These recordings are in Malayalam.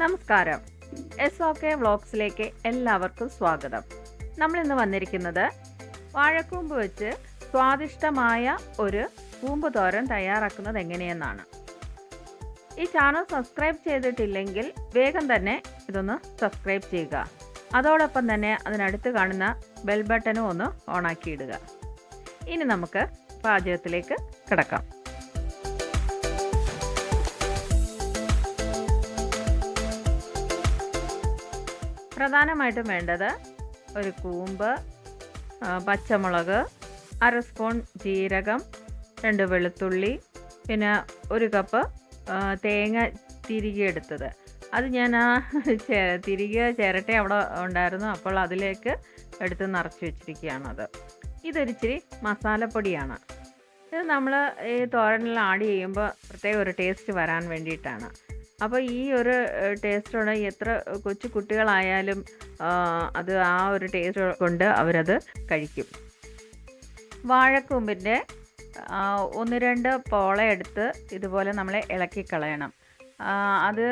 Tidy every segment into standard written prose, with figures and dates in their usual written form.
നമസ്കാരം. SOK വ്ളോഗ്സിലേക്ക് എല്ലാവർക്കും സ്വാഗതം. നമ്മളിന്ന് വന്നിരിക്കുന്നത് വാഴക്കൂമ്പ് വെച്ച് സ്വാദിഷ്ടമായ ഒരു കൂമ്പ് തോരൻ തയ്യാറാക്കുന്നത് എങ്ങനെയെന്നാണ്. ഈ ചാനൽ സബ്സ്ക്രൈബ് ചെയ്തിട്ടില്ലെങ്കിൽ വേഗം തന്നെ ഇതൊന്ന് സബ്സ്ക്രൈബ് ചെയ്യുക. അതോടൊപ്പം തന്നെ അതിനടുത്ത് കാണുന്ന ബെൽ ബട്ടനും ഒന്ന് ഓണാക്കിയിടുക. ഇനി നമുക്ക് പാചകത്തിലേക്ക് കിടക്കാം. പ്രധാനമായിട്ടും വേണ്ടത് ഒരു കൂമ്പ്, പച്ചമുളക്, 1/2 സ്പൂൺ ജീരകം, 2 വെളുത്തുള്ളി, പിന്നെ 1 കപ്പ് തേങ്ങ തിരികിയെടുത്തത്. അത് ഞാൻ തിരികെ ചിരട്ട അവിടെ ഉണ്ടായിരുന്നു, അപ്പോൾ അതിലേക്ക് എടുത്ത് നിറച്ച് വെച്ചിരിക്കുകയാണത്. ഇതൊരിച്ചിരി മസാലപ്പൊടിയാണ്. ഇത് നമ്മൾ ഈ തോരനിൽ ആഡ് ചെയ്യുമ്പോൾ പ്രത്യേക ഒരു ടേസ്റ്റ് വരാൻ വേണ്ടിയിട്ടാണ്. അപ്പോൾ ഈ ഒരു ടേസ്റ്റോടെ എത്ര കൊച്ചു കുട്ടികളായാലും അത് ആ ഒരു ടേസ്റ്റ് കൊണ്ട് അവരത് കഴിക്കും. വാഴക്കൂമ്പിൻ്റെ 1-2 പോള എടുത്ത് ഇതുപോലെ നമ്മൾ ഇളക്കിക്കളയണം. അത്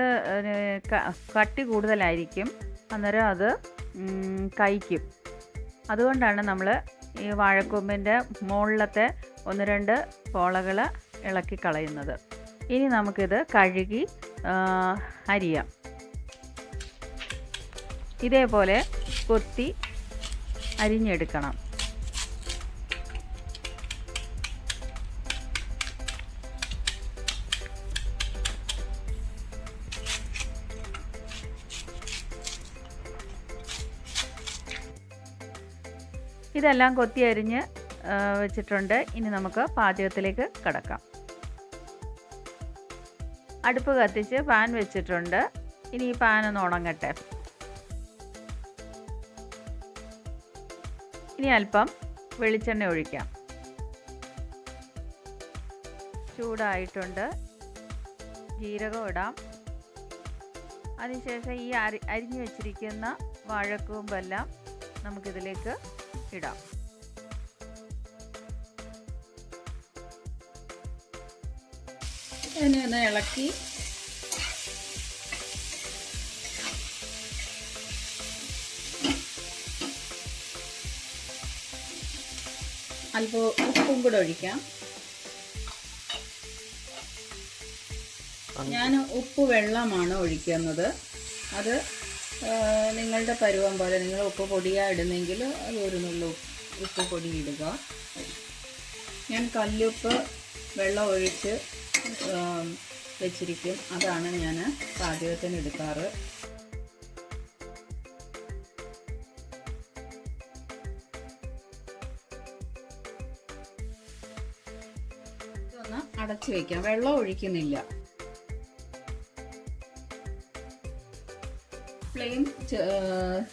കട്ടി കൂടുതലായിരിക്കും, അന്നേരം അത് കഴിക്കും. അതുകൊണ്ടാണ് നമ്മൾ ഈ വാഴക്കൂമ്പിൻ്റെ മുകളിലത്തെ 1-2 പോളകൾ ഇളക്കിക്കളയുന്നത്. ഇനി നമുക്കിത് കഴുകി അരിയാം. ഇതേപോലെ കൊത്തി അരിഞ്ഞെടുക്കണം. ഇതെല്ലാം കൊത്തി അരിഞ്ഞ് വെച്ചിട്ടുണ്ട്. ഇനി നമുക്ക് പാചകത്തിലേക്ക് കടക്കാം. അടുപ്പ് കത്തിച്ച് പാൻ വെച്ചിട്ടുണ്ട്. ഇനി ഈ പാൻ ഒന്ന് ഉണങ്ങട്ടെ. ഇനി അല്പം വെളിച്ചെണ്ണ ഒഴിക്കാം. ചൂടായിട്ടുണ്ട്. ജീരകം ഇടാം. അതിനുശേഷം ഈ അരിഞ്ഞു വെച്ചിരിക്കുന്ന വാഴക്കൂമ്പെല്ലാം നമുക്കിതിലേക്ക് ഇടാം. ഇതിനെ ഒന്ന് ഇളക്കി അല്പം ഉപ്പും കൂടെ ഒഴിക്കാം. ഞാൻ ഉപ്പ് വെള്ളമാണ് ഒഴിക്കുന്നത്. അത് നിങ്ങളുടെ പരുവം പോലെ, നിങ്ങൾ ഉപ്പ് പൊടിയാ ഇടുന്നെങ്കിൽ അത് ഒരു നുള്ളു ഉപ്പ് പൊടി ഇടുക. ഞാൻ കല്ലുപ്പ് വെള്ളം ഒഴിച്ച് വെച്ചിരിക്കും. അതാണ് ഞാൻ പാചകത്തിന് എടുക്കാറ്. ഇതൊന്ന് അടച്ചു വയ്ക്കാം. വെള്ളം ഒഴിക്കുന്നില്ല. ഫ്ലെയിം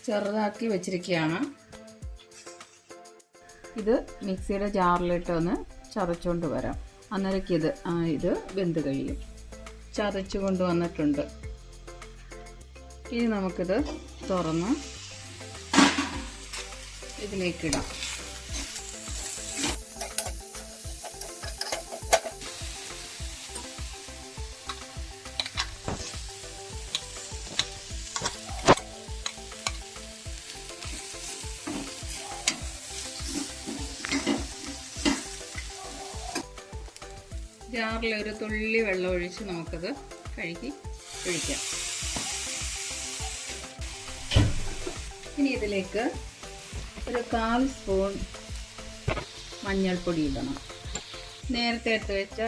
ചെറുതാക്കി വെച്ചിരിക്കുകയാണ്. ഇത് മിക്സിയുടെ ജാറിലിട്ട് ഒന്ന് ചതച്ചുകൊണ്ട് വരാം. അന്നേരക്ക് ഇത് വെന്ത് കഴിയും. ചതച്ചു കൊണ്ടുവന്നിട്ടുണ്ട്. ഇനി നമുക്കിത് തുറന്ന് ഇതിലേക്കിടാം. ജാറിൽ ഒരു തുള്ളി വെള്ളം ഒഴിച്ച് നമുക്കത് കഴുകി ഒഴിക്കാം. ഇനി ഇതിലേക്ക് ഒരു 1/4 സ്പൂൺ മഞ്ഞൾപ്പൊടി ഇടണം. നേരത്തെ എടുത്ത് വെച്ച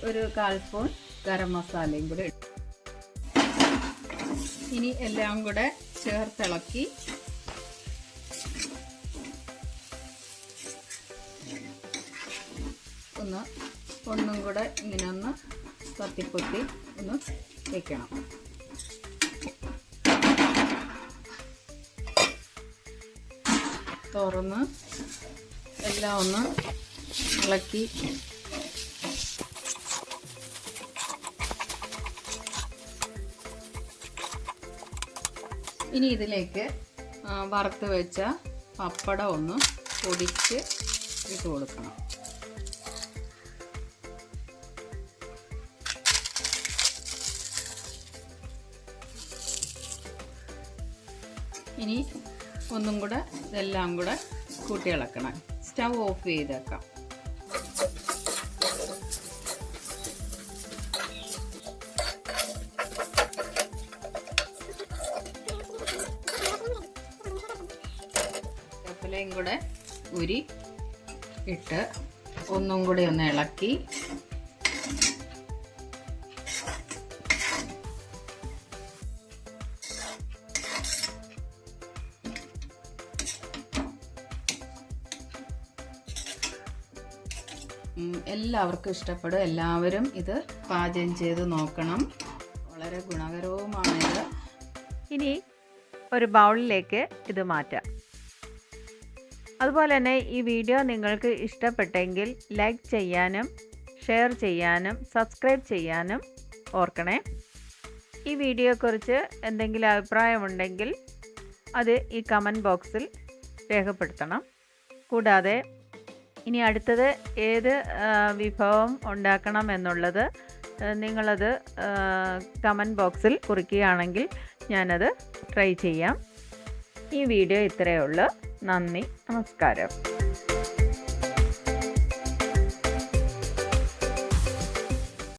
ഒരു 1/4 സ്പൂൺ ഗരം മസാലയും കൂടെ ഇടും. ഇനി എല്ലാം കൂടെ ചേർത്തിളക്കി ഒന്നും കൂടെ ഇങ്ങനെ ഒന്ന് തത്തിപ്പൊത്തി ഒന്ന് വയ്ക്കണം. തുറന്ന് എല്ലാം ഒന്ന് ഇളക്കി ഇനി ഇതിലേക്ക് വറുത്ത് വെച്ച പപ്പടം ഒന്ന് പൊടിച്ച് ഇട്ട് കൊടുക്കണം. ഇനി ഒന്നും കൂടെ ഇതെല്ലാം കൂടെ കൂട്ടി ഇളക്കണം. സ്റ്റൗ ഓഫ് ചെയ്തേക്കാം. കപ്പലയും കൂടെ ഉരി ഇട്ട് ഒന്നും കൂടി ഒന്ന് ഇളക്കി എല്ലാവർക്കും ഇഷ്ടപ്പെടും. എല്ലാവരും ഇത് പാചകം ചെയ്ത് നോക്കണം. വളരെ ഗുണകരവുമാണിത്. ഇനി ഒരു ബൗളിലേക്ക് ഇത് മാറ്റാം. അതുപോലെ തന്നെ ഈ വീഡിയോ നിങ്ങൾക്ക് ഇഷ്ടപ്പെട്ടെങ്കിൽ ലൈക്ക് ചെയ്യാനും ഷെയർ ചെയ്യാനും സബ്സ്ക്രൈബ് ചെയ്യാനും ഓർക്കണേ. ഈ വീഡിയോയെക്കുറിച്ച് എന്തെങ്കിലും അഭിപ്രായമുണ്ടെങ്കിൽ അത് ഈ കമൻറ്റ് ബോക്സിൽ രേഖപ്പെടുത്തണം. കൂടാതെ ഇനി അടുത്തത് ഏത് വിഭവം ഉണ്ടാക്കണം എന്നുള്ളത് നിങ്ങളത് കമൻറ്റ് ബോക്സിൽ കുറിക്കുകയാണെങ്കിൽ ഞാനത് ട്രൈ ചെയ്യാം. ഈ വീഡിയോ ഇത്രയേ ഉള്ളൂ. നന്ദി, നമസ്കാരം.